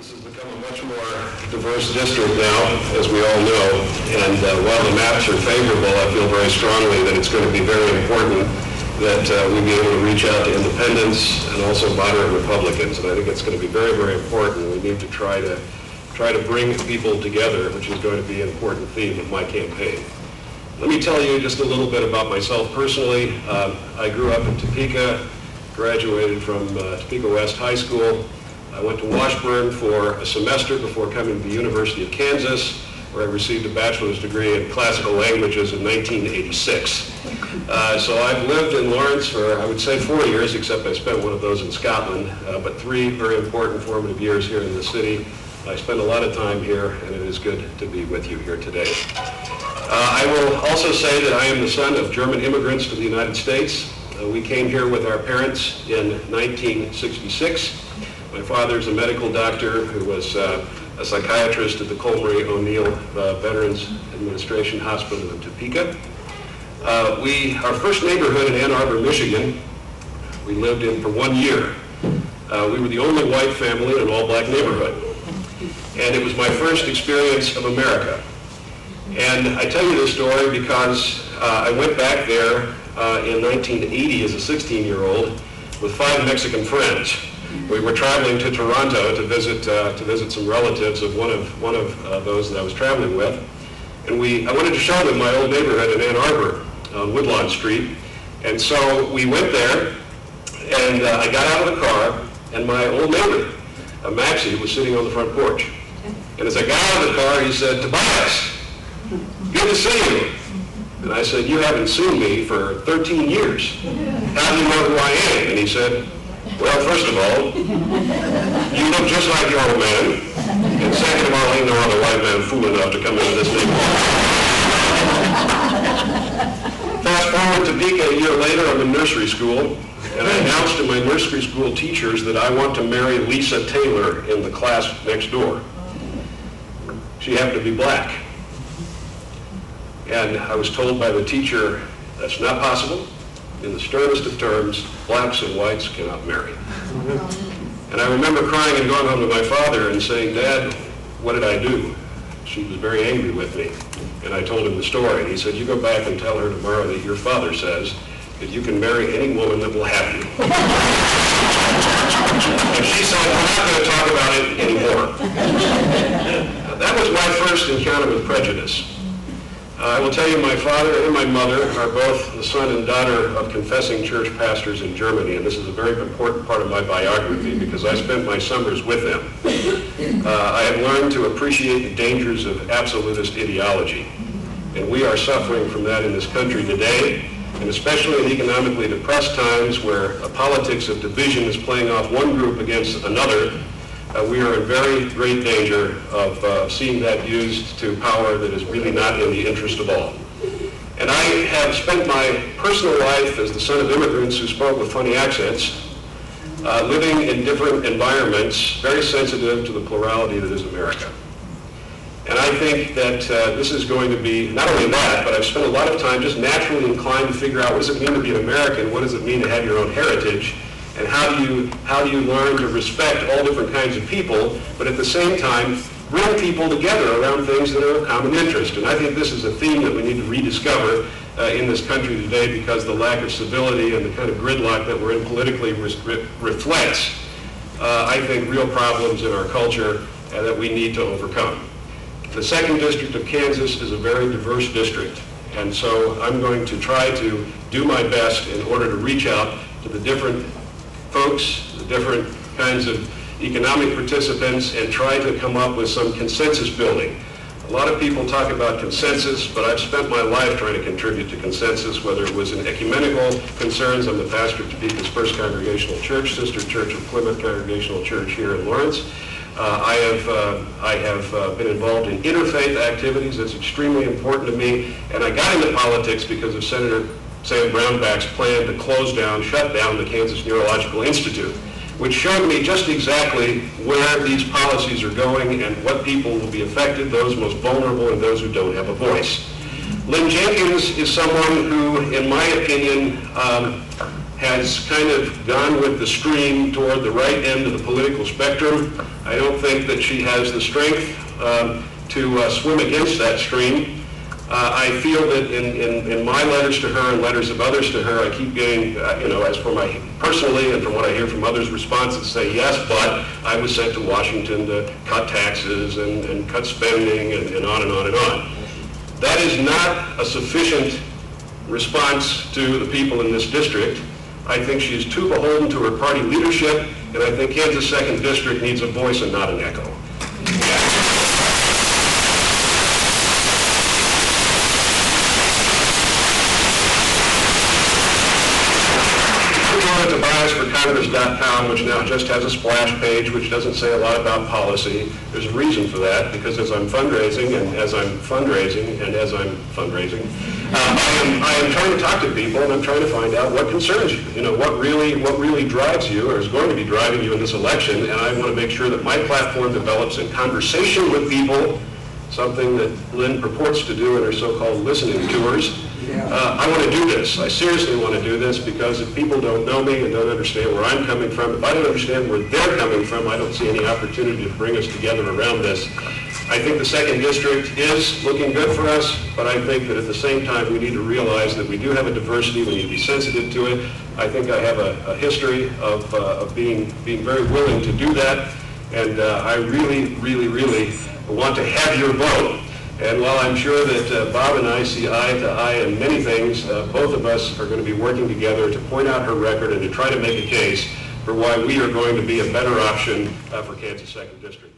This has become a much more diverse district now, as we all know, and while the maps are favorable, I feel very strongly that it's going to be very important that we be able to reach out to independents and also moderate Republicans, and I think it's going to be very, very important. We need to try to bring people together, which is going to be an important theme of my campaign. Let me tell you just a little bit about myself personally. I grew up in Topeka, graduated from Topeka West High School. I went to Washburn for a semester before coming to the University of Kansas, where I received a bachelor's degree in classical languages in 1986. So I've lived in Lawrence for, I would say, 4 years, except I spent one of those in Scotland, but 3 very important formative years here in the city. I spend a lot of time here, and it is good to be with you here today. I will also say that I am the son of German immigrants to the United States. We came here with our parents in 1966. My father's a medical doctor who was a psychiatrist at the Colmary O'Neill Veterans Administration Hospital in Topeka. Our first neighborhood in Ann Arbor, Michigan, we lived in for 1 year. We were the only white family in an all-black neighborhood. And it was my first experience of America. And I tell you this story because I went back there in 1980 as a 16-year-old with 5 Mexican friends. We were traveling to Toronto to visit some relatives of one of those that I was traveling with, and I wanted to show them my old neighborhood in Ann Arbor on Woodlawn Street. And so we went there, and I got out of the car, and my old neighbor, Maxie, was sitting on the front porch. And as I got out of the car, he said, "Tobias, good to see you." And I said, "You haven't seen me for 13 years. How do you know who I am?" And he said, "Well, first of all, you look just like your old man. And second of all, ain't no other white man fool enough to come into this neighborhood." Fast forward to Topeka a year later, I'm in nursery school, and I announced to my nursery school teachers that I want to marry Lisa Taylor in the class next door. She happened to be black. And I was told by the teacher, "That's not possible. In the sternest of terms, blacks and whites cannot marry." And I remember crying and going home to my father and saying, "Dad, what did I do?" She was very angry with me. And I told him the story. And he said, "You go back and tell her tomorrow that your father says that you can marry any woman that will have you." And she said, "We're not going to talk about it anymore." That was my first encounter with prejudice. I will tell you, my father and my mother are both the son and daughter of confessing church pastors in Germany, and this is a very important part of my biography because I spent my summers with them. I have learned to appreciate the dangers of absolutist ideology, and we are suffering from that in this country today, and especially in economically depressed times where a politics of division is playing off one group against another. We are in very great danger of seeing that used to power that is really not in the interest of all. And I have spent my personal life as the son of immigrants who spoke with funny accents, living in different environments, very sensitive to the plurality that is America. And I think that this is going to be, not only that, but I've spent a lot of time just naturally inclined to figure out what does it mean to be an American, what does it mean to have your own heritage, and how do you learn to respect all different kinds of people, but at the same time bring people together around things that are of common interest. And I think this is a theme that we need to rediscover in this country today because the lack of civility and the kind of gridlock that we're in politically reflects, I think, real problems in our culture that we need to overcome. The 2nd District of Kansas is a very diverse district, and so I'm going to try to do my best in order to reach out to the different folks, the different kinds of economic participants, and try to come up with some consensus building. A lot of people talk about consensus, but I've spent my life trying to contribute to consensus, whether it was in ecumenical concerns. I'm the pastor of Topeka's First Congregational Church, sister church of Plymouth Congregational Church here in Lawrence. I have been involved in interfaith activities. That's extremely important to me, and I got into politics because of Senator Sam Brownback's plan to shut down the Kansas Neurological Institute, which showed me just exactly where these policies are going and what people will be affected, those most vulnerable and those who don't have a voice. Lynn Jenkins is someone who, in my opinion, has kind of gone with the stream toward the right end of the political spectrum. I don't think that she has the strength to swim against that stream. I feel that in my letters to her and letters of others to her, I keep getting, as for my personally and from what I hear from others, responses say, yes, but I was sent to Washington to cut taxes and cut spending and on and on and on. That is not a sufficient response to the people in this district. I think she is too beholden to her party leadership, and I think Kansas 2nd District needs a voice and not an echo. Tobiasforcongress.com, which now just has a splash page which doesn't say a lot about policy. There's a reason for that, because as I'm fundraising and as I'm fundraising and as I'm fundraising, I am trying to talk to people, and I'm trying to find out what concerns you. What really drives you or is going to be driving you in this election, and I want to make sure that my platform develops in conversation with people, something that Lynn purports to do in her so-called listening tours. I want to do this. I seriously want to do this, because if people don't know me and don't understand where I'm coming from, if I don't understand where they're coming from, I don't see any opportunity to bring us together around this. I think the 2nd District is looking good for us, but I think that at the same time we need to realize that we do have a diversity. We need to be sensitive to it. I think I have a history of being very willing to do that, and I really want to have your vote. And while I'm sure that Bob and I see eye to eye in many things, both of us are going to be working together to point out her record and to try to make a case for why we are going to be a better option for Kansas 2nd District.